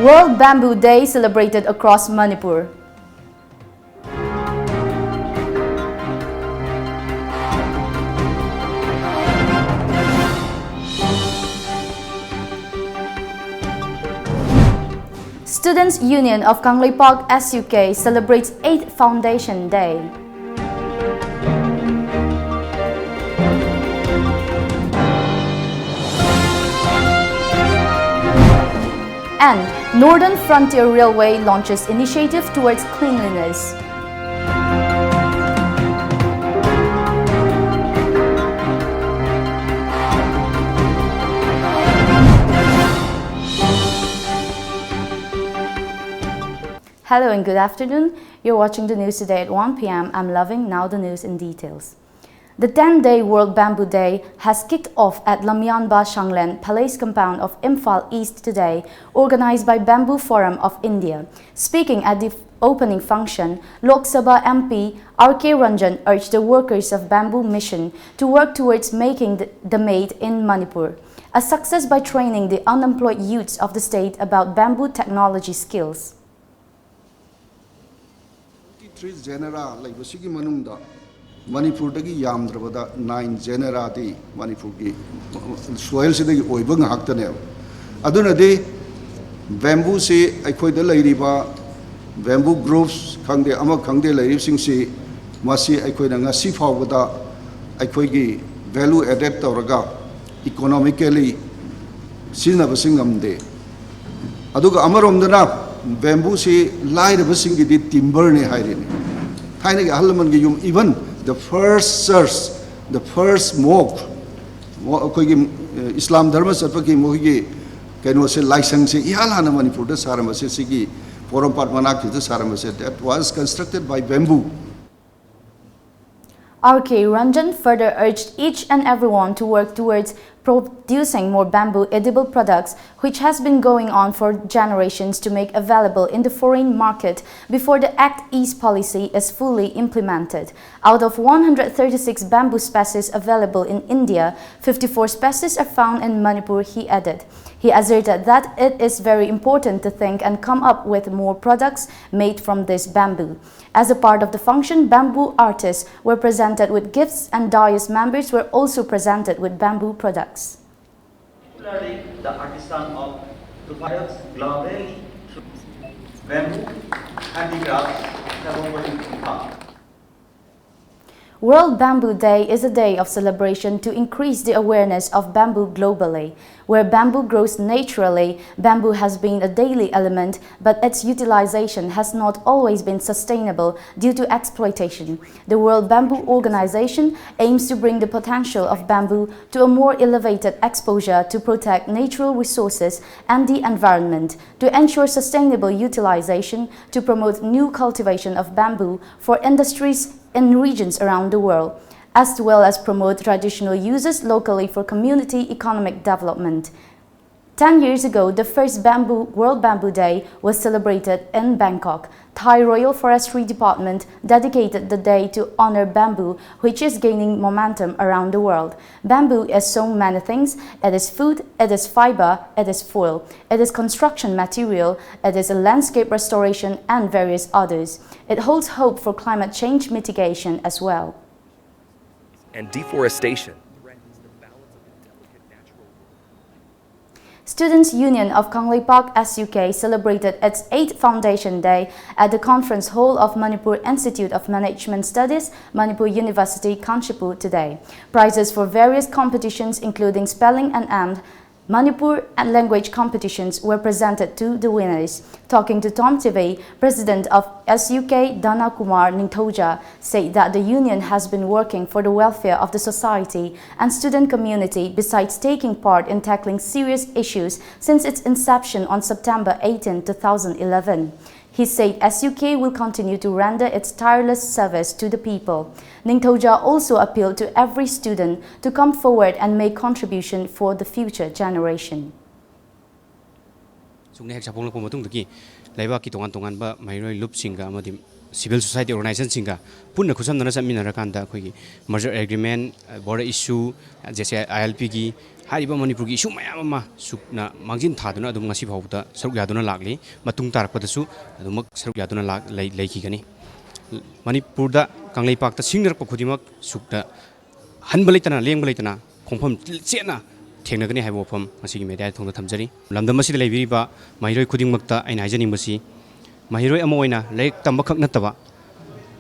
World Bamboo Day celebrated across Manipur. Students' Union of Kangleipak SUK celebrates 8th Foundation Day. And Northern Frontier Railway launches initiative towards cleanliness. Hello and good afternoon. You're watching the news today at 1 p.m. I'm Loving. Now the news in details. The 10-day World Bamboo Day has kicked off at Lamjingbatomtv Palace compound of Imphal East today, organized by Bamboo Forum of India. Speaking at the opening function, Lok Sabha MP R.K. Ranjan urged the workers of Bamboo Mission to work towards making the made in Manipur a success by training the unemployed youths of the state about bamboo technology skills. Manipur dagi yamdrabada 9 genera di Manipur ki soil se dagi oibang haktane aduna de bamboo se aikoi da lairiba bamboo groves khangde ama khangde lairib sing se masi aikoi na ngasi phawda aikoi gi value added tawraga economically sina basing amde aduga amaromdana bamboo se lairaba sing gi timber ne hairene thaina gi halman gi yum even the first church, the first mosque, Islam Dharma Sarpaki Mohi, can say license, Ihalana Manipur, the Saramasiki, Forum Patmanaki, the Saramaset, that was constructed by bamboo. R.K. Ranjan further urged each and everyone to work towards producing more bamboo edible products, which has been going on for generations, to make available in the foreign market before the Act East policy is fully implemented. Out of 136 bamboo species available in India, 54 species are found in Manipur, he added. He asserted that it is very important to think and come up with more products made from this bamboo. As a part of the function, bamboo artists were presented with gifts and dais members were also presented with bamboo products. Particularly the artisan of the products globally, bamboo handicrafts have. World Bamboo Day is a day of celebration to increase the awareness of bamboo globally. Where bamboo grows naturally, bamboo has been a daily element, but its utilization has not always been sustainable due to exploitation. The World Bamboo Organization aims to bring the potential of bamboo to a more elevated exposure to protect natural resources and the environment, to ensure sustainable utilization, to promote new cultivation of bamboo for industries in regions around the world, as well as promote traditional uses locally for community economic development. 10 years ago, the first World Bamboo Day was celebrated in Bangkok. Thai Royal Forestry Department dedicated the day to honor bamboo, which is gaining momentum around the world. Bamboo is so many things. It is food, it is fiber, it is foil, it is construction material, it is a landscape restoration and various others. It holds hope for climate change mitigation as well. And deforestation. Students' Union of Kangleipak SUK celebrated its 8th Foundation Day at the Conference Hall of Manipur Institute of Management Studies, Manipur University, Kanchipu today. Prizes for various competitions including spelling and Manipur and language competitions were presented to the winners. Talking to TOMTV, President of SUK Dana Kumar Ningthoja said that the union has been working for the welfare of the society and student community besides taking part in tackling serious issues since its inception on September 18, 2011. He said SUK will continue to render its tireless service to the people. Ningthoja also appealed to every student to come forward and make contribution for the future generation. civil society organization singa punna khusam nana samina rakanda khoi merger agreement border issue jese ILP gi hariba Manipur gi issue mayam ma sukna mangjin thaduna adum ngasi phawta saruk yaduna lagli matung tarakpada su adumak saruk yaduna lag leiki gani Manipur da kanglei pak ta singner pa khudimak sukta hanbalaitana lengbalaitana khongpham chena thengna gani haibo pham asigi media thongda thamjari lamdam asida leibiriba mahiroi khudingmakta aina haijaning basi mahiroi ama oina laik tamba khak nataba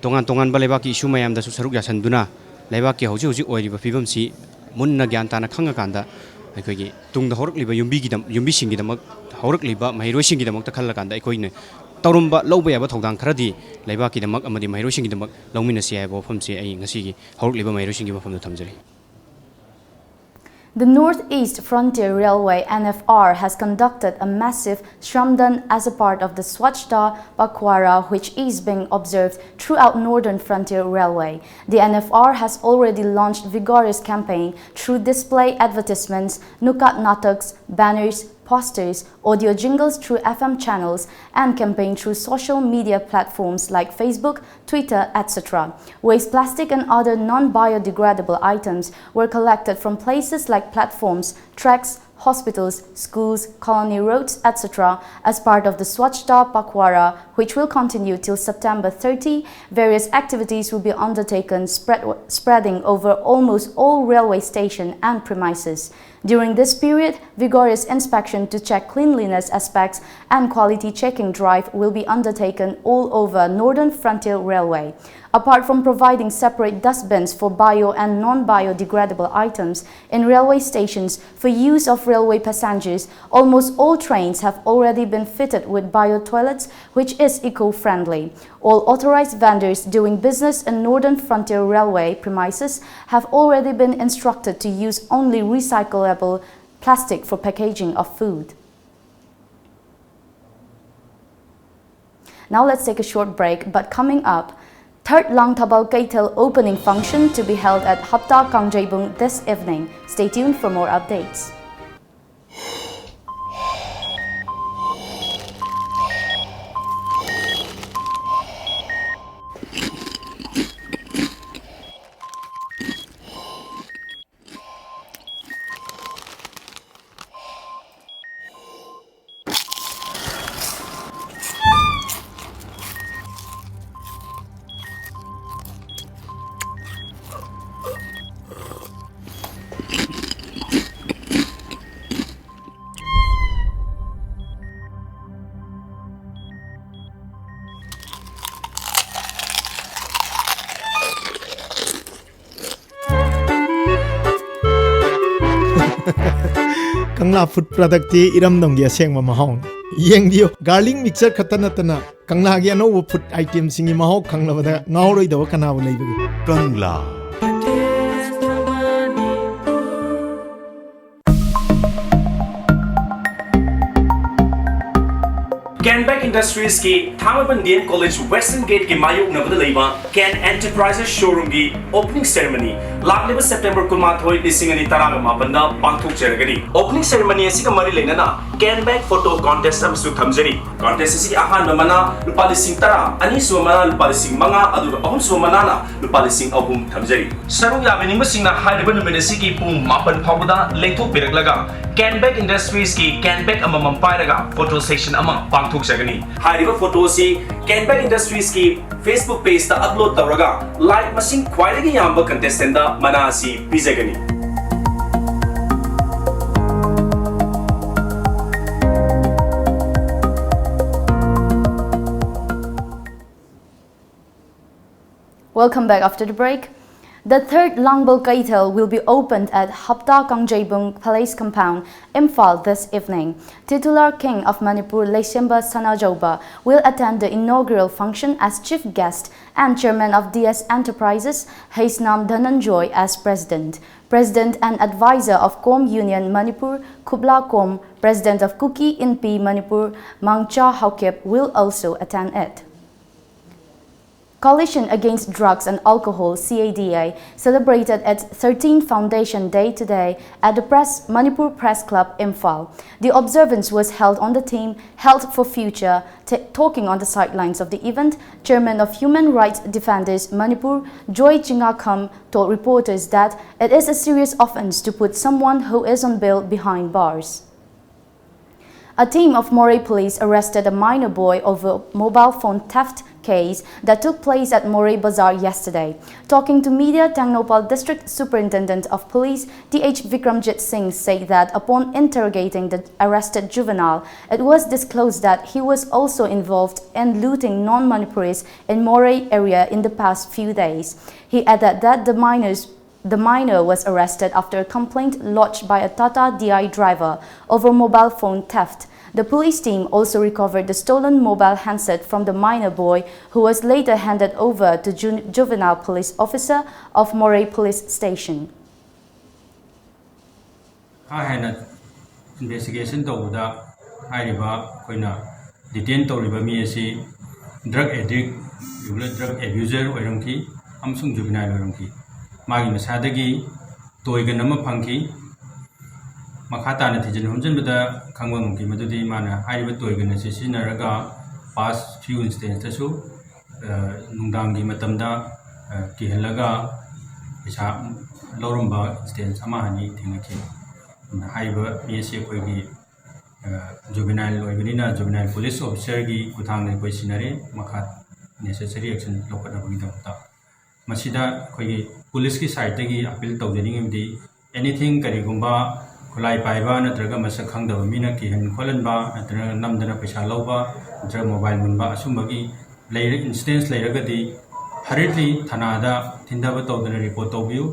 tongan tongan ba leba ki issue mayam da su saruk yasanduna leba ki hauji hauji oiriba fibam si munna gyan tana khanga kanda aikoi gi tungda horuk liba yumbi singi damak horuk liba mahiroi singi damak ta khalla kanda aikoi ne tawrumba lawba yaba thawdang kharadi leba ki damak amadi mahiroi singi damak lawmina si haibo pham si ai ngasi gi horuk liba mahiroi singi ba pham da thamjari. The Northeast Frontier Railway (NFR) has conducted a massive Shramdan as a part of the Swachhta Pakhwara, which is being observed throughout Northern Frontier Railway. The NFR has already launched vigorous campaign through display advertisements, nukat nataks, banners, posters, audio jingles through FM channels, and campaign through social media platforms like Facebook, Twitter, etc. Waste plastic and other non-biodegradable items were collected from places like platforms, tracks, hospitals, schools, colony roads, etc. as part of the Swachhta Pakhwara, which will continue till September 30. Various activities will be undertaken, spreading over almost all railway station and premises. During this period, vigorous inspection to check cleanliness aspects and quality checking drive will be undertaken all over Northern Frontier Railway. Apart from providing separate dustbins for bio and non-biodegradable items in railway stations for use of railway passengers, almost all trains have already been fitted with bio-toilets, which is eco-friendly. All authorized vendors doing business in Northern Frontier Railway premises have already been instructed to use only recyclable plastic for packaging of food. Now let's take a short break, but coming up, third Langtabal Kaitel opening function to be held at Hapta Kangjaibung this evening. Stay tuned for more updates. Kangla food product ti iram dong dia seng ma mahong yeng dio garlic mixer khatana tana kangla gi ano food item singi mahok kangla bada ngauroi do kana bu leibagi kangla Canback Industries की थामाबंदियन college western gate के मायोग नबद लेबा Can Enterprises showroom की opening ceremony लाखलेब September कुमाथोय लिसिंगनी तराग मापंदा पांथुक जरगनी opening ceremony असि का मरी लेना Canback photo contest अमसु थमजरी contest असि आहान मना लुपा लिसिंग तरा अनि सुमना लुपा लिसिंग मंगा अदु अहुम सुमना ना लुपा लिसिंग अहुम थमजरी सरुग याबेनिंग बसिंगना हाइरबन नुमेनसि की पुंग मापन फावदा लेथो पिरगलगा Canback Industries की Canback अममम पायरगा photo section अमा पांथुक जगनी हाइरिबा फोटो सी Canback Industries की Facebook page ता अपलोड तवरगा लाइक मसिंग ख्वाइदगी याम्बा कंटेस्टेंट दा मना सी पिजगनी Welcome back after the break. The third Langbal Kaitel will be opened at Hapta Kangjaibung Palace Compound, Imphal this evening. Titular King of Manipur, Leishemba Sanajauba, will attend the inaugural function as chief guest and chairman of DS Enterprises, Haisnam Dhananjoy as president. President and advisor of Com Union Manipur, Kubla Kom, president of Kuki Inpi Manipur, Mangcha Haukep will also attend it. Coalition Against Drugs and Alcohol (CADA) celebrated its 13th Foundation Day today at the Manipur Press Club, Imphal. The observance was held on the theme Health for Future. Talking on the sidelines of the event, Chairman of Human Rights Defenders Manipur, Joy Chingakham, told reporters that it is a serious offense to put someone who is on bail behind bars. A team of Moray police arrested a minor boy over mobile phone theft case that took place at Moray Bazaar yesterday. Talking to media, Tangnopal District Superintendent of Police D.H. Vikramjit Singh said that upon interrogating the arrested juvenile, it was disclosed that he was also involved in looting non-Manipuris in Moray area in the past few days. He added that the minor was arrested after a complaint lodged by a Tata DI driver over mobile phone theft. The police team also recovered the stolen mobile handset from the minor boy, who was later handed over to juvenile police officer of Moray Police Station. Investigation detain drug addict, drug abuser juvenile magi masadagi toiga nama pangki makata na tijan hunjan bada kangwang ki madudi mana haiba toiga na sinaraga past few instances tasu nungdangi matamda ki halaga isa lorumba instance ama hani thingaki haiba psa koigi juvenile oibanina juvenile police officer gi kuthang ne koi sinare makhat necessary action lokana bagi damta masida koi police ki side tagi appeal tawjani anything karigumba khulai paiba natraga masak khangdaba mina ki hen kholanba natraga namdana paisa lawba natraga mobile munba asumbagi leira instance leiragadi hurriedly thanada thindaba tawdana report tawbiu.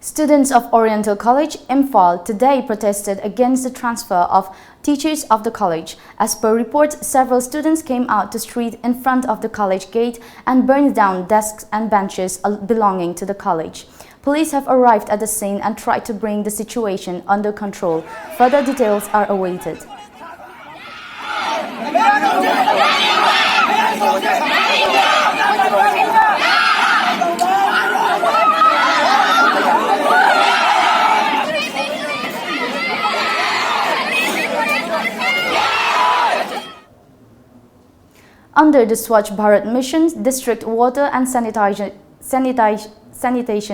Students of Oriental College, Imphal, today protested against the transfer of teachers of the college. As per reports, several students came out to street in front of the college gate and burned down desks and benches belonging to the college. Police have arrived at the scene and tried to bring the situation under control. Further details are awaited. Under the Swachh Bharat Mission's District Water and Sanitation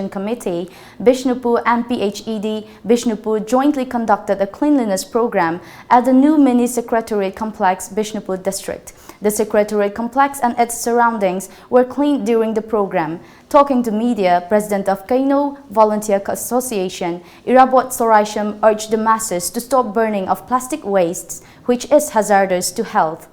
Committee, Bishnupur and PHED Bishnupur jointly conducted a cleanliness program at the new mini secretariat complex, Bishnupur District. The secretariat complex and its surroundings were cleaned during the program. Talking to media, President of Kaino Volunteer Association, Irabot Soraisham, urged the masses to stop burning of plastic wastes, which is hazardous to health.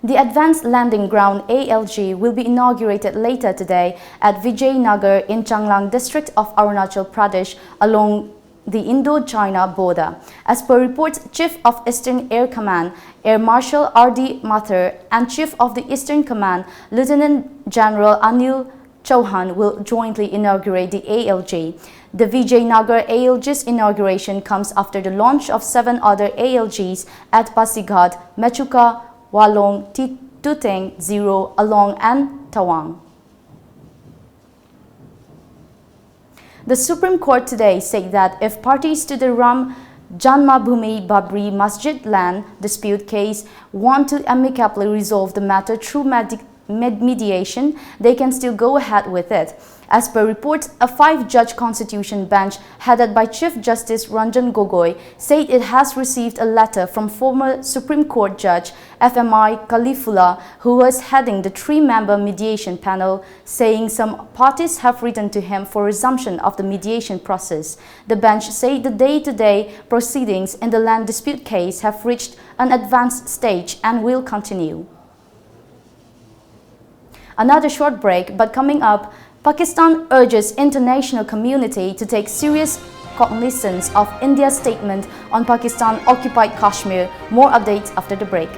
The Advanced Landing Ground ALG will be inaugurated later today at Vijaynagar in Changlang district of Arunachal Pradesh along the Indo-China border. As per reports, Chief of Eastern Air Command, Air Marshal R.D. Mathur, and Chief of the Eastern Command, Lieutenant General Anil Chauhan, will jointly inaugurate the ALG. The Vijaynagar ALG's inauguration comes after the launch of 7 other ALGs at Pasighat, Mechuka, Walong, Tuteng, Zero, Along and Tawang. The Supreme Court today said that if parties to the Ram Janmabhoomi Babri Masjid land dispute case want to amicably resolve the matter through mediation, they can still go ahead with it. As per reports, a 5-judge constitution bench headed by Chief Justice Ranjan Gogoi said it has received a letter from former Supreme Court Judge FMI Kalifullah, who was heading the 3-member mediation panel, saying some parties have written to him for resumption of the mediation process. The bench said the day-to-day proceedings in the land dispute case have reached an advanced stage and will continue. Another short break, but coming up, Pakistan urges international community to take serious cognizance of India's statement on Pakistan-occupied Kashmir. More updates after the break.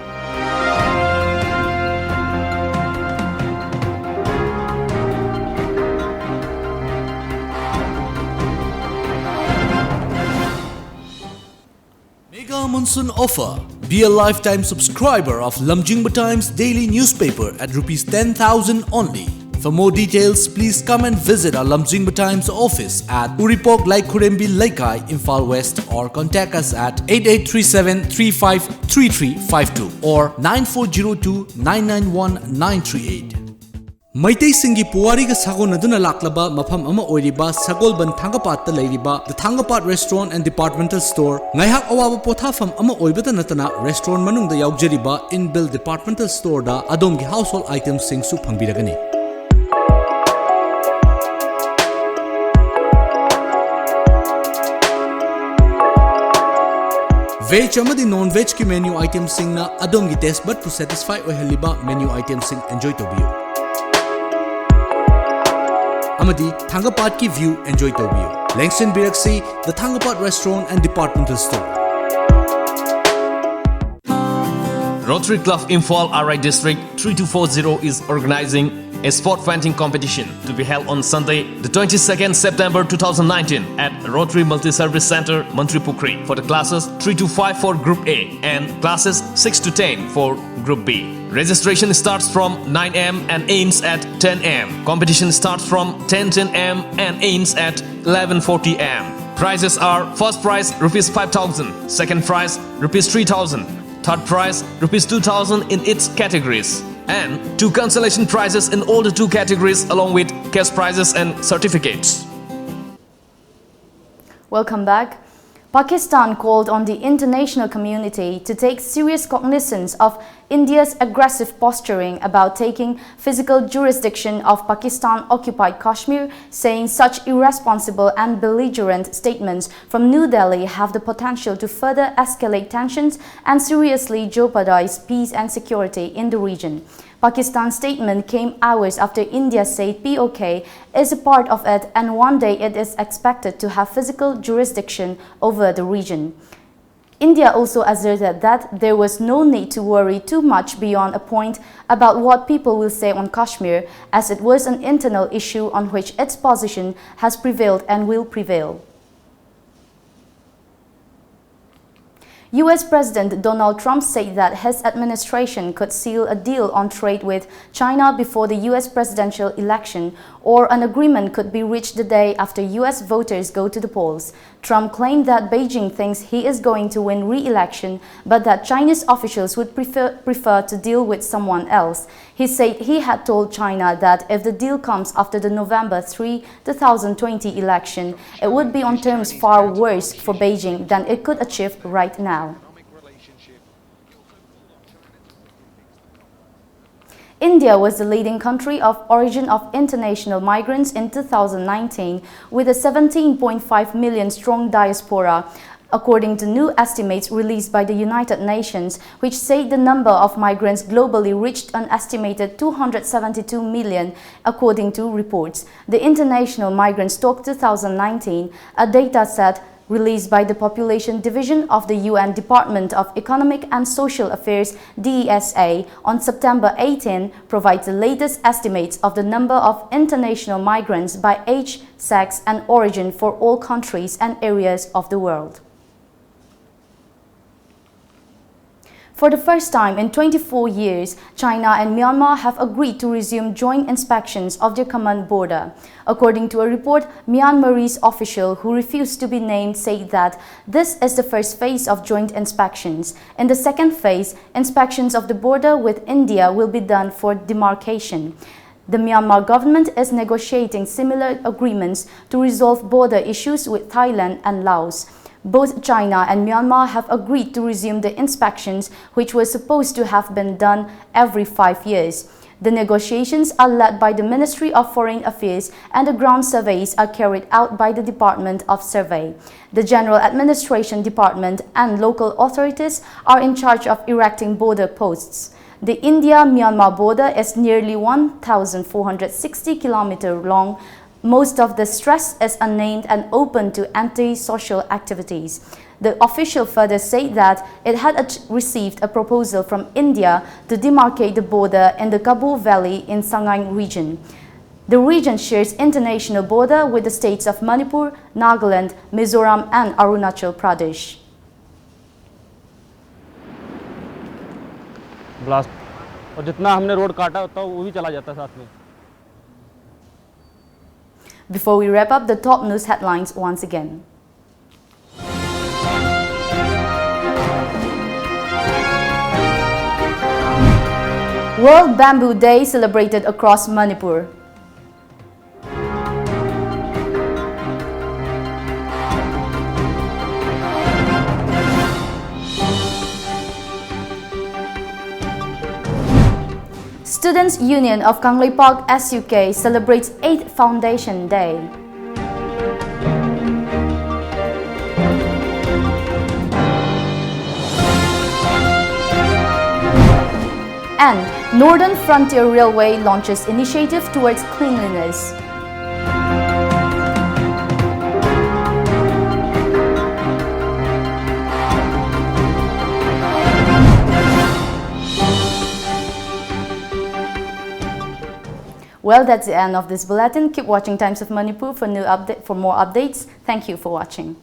Mega Monsoon Offer. Be a lifetime subscriber of lamjingbatomtv daily newspaper at Rs 10,000 only. For more details, please come and visit our lamjingbatomtv office at Uripok Laikurembi Laikai, Imphal West, or contact us at 8837353352 or 9402991938. Maitai Singi Puwari ga sagon aduna laklaba mafam ama oiriba Sagolban Thangapat ta leiriba the Thangapat Restaurant and Departmental Store ngaihak awaba pothafam ama oibata natana restaurant manung da yaujariba inbuilt departmental store da adom gi household items sing su phangbiragani. Veg amadi non-veg ki menu items sing na adom gi taste bud pu satisfy oihaliba menu items sing enjoy tobiyo. Amadi Thangapat ki view enjoy tobiyo. Langston Biraksi, the Thangapat Restaurant and Departmental Store. Rotary Club Imphal RI District 3240 is organizing a sport fencing competition to be held on Sunday, the 22nd September 2019 at Rotary Multi-Service Center, Manipuri for the classes 3 to 5 for Group A and classes 6 to 10 for Group B. Registration starts from 9 am and ends at 10 am. Competition starts from 10:10 am and ends at 11:40 am. Prizes are first prize Rs 5,000, second prize Rs 3,000, third prize Rs 2,000 in its categories, and 2 consolation prizes in all the 2 categories along with cash prizes and certificates. Welcome back. Pakistan called on the international community to take serious cognizance of India's aggressive posturing about taking physical jurisdiction of Pakistan-occupied Kashmir, saying such irresponsible and belligerent statements from New Delhi have the potential to further escalate tensions and seriously jeopardize peace and security in the region. Pakistan's statement came hours after India said POK is a part of it and one day it is expected to have physical jurisdiction over the region. India also asserted that there was no need to worry too much beyond a point about what people will say on Kashmir, as it was an internal issue on which its position has prevailed and will prevail. US President Donald Trump said that his administration could seal a deal on trade with China before the US presidential election, or an agreement could be reached the day after US voters go to the polls. Trump claimed that Beijing thinks he is going to win re-election, but that Chinese officials would prefer to deal with someone else. He said he had told China that if the deal comes after the November 3, 2020 election, it would be on terms far worse for Beijing than it could achieve right now. India was the leading country of origin of international migrants in 2019, with a 17.5 million strong diaspora, according to new estimates released by the United Nations, which say the number of migrants globally reached an estimated 272 million, according to reports. The International Migrant Stock 2019, a data set released by the Population Division of the UN Department of Economic and Social Affairs (DESA) on September 18, provides the latest estimates of the number of international migrants by age, sex, and origin for all countries and areas of the world. For the first time in 24 years, China and Myanmar have agreed to resume joint inspections of their common border. According to a report, Myanmarese official who refused to be named said that this is the first phase of joint inspections. In the second phase, inspections of the border with India will be done for demarcation. The Myanmar government is negotiating similar agreements to resolve border issues with Thailand and Laos. Both China and Myanmar have agreed to resume the inspections, which were supposed to have been done every 5 years. The negotiations are led by the Ministry of Foreign Affairs and the ground surveys are carried out by the Department of Survey. The General Administration Department and local authorities are in charge of erecting border posts. The India-Myanmar border is nearly 1,460 kilometers long. Most of the stress is unnamed and open to anti-social activities. The official further said that it had received a proposal from India to demarcate the border in the Kabul Valley in Sangay region. The region shares international border with the states of Manipur, Nagaland, Mizoram and Arunachal Pradesh. Blast, और जितना हमने road काटा उतना वो भी चला जाता है साथ में। Before we wrap up, the top news headlines once again. World Bamboo Day celebrated across Manipur. Students' Union of Kangleipak SUK celebrates 8th Foundation Day. And Northern Frontier Railway launches initiative towards cleanliness. Well, that's the end of this bulletin. Keep watching Times of Manipur for more updates. Thank you for watching.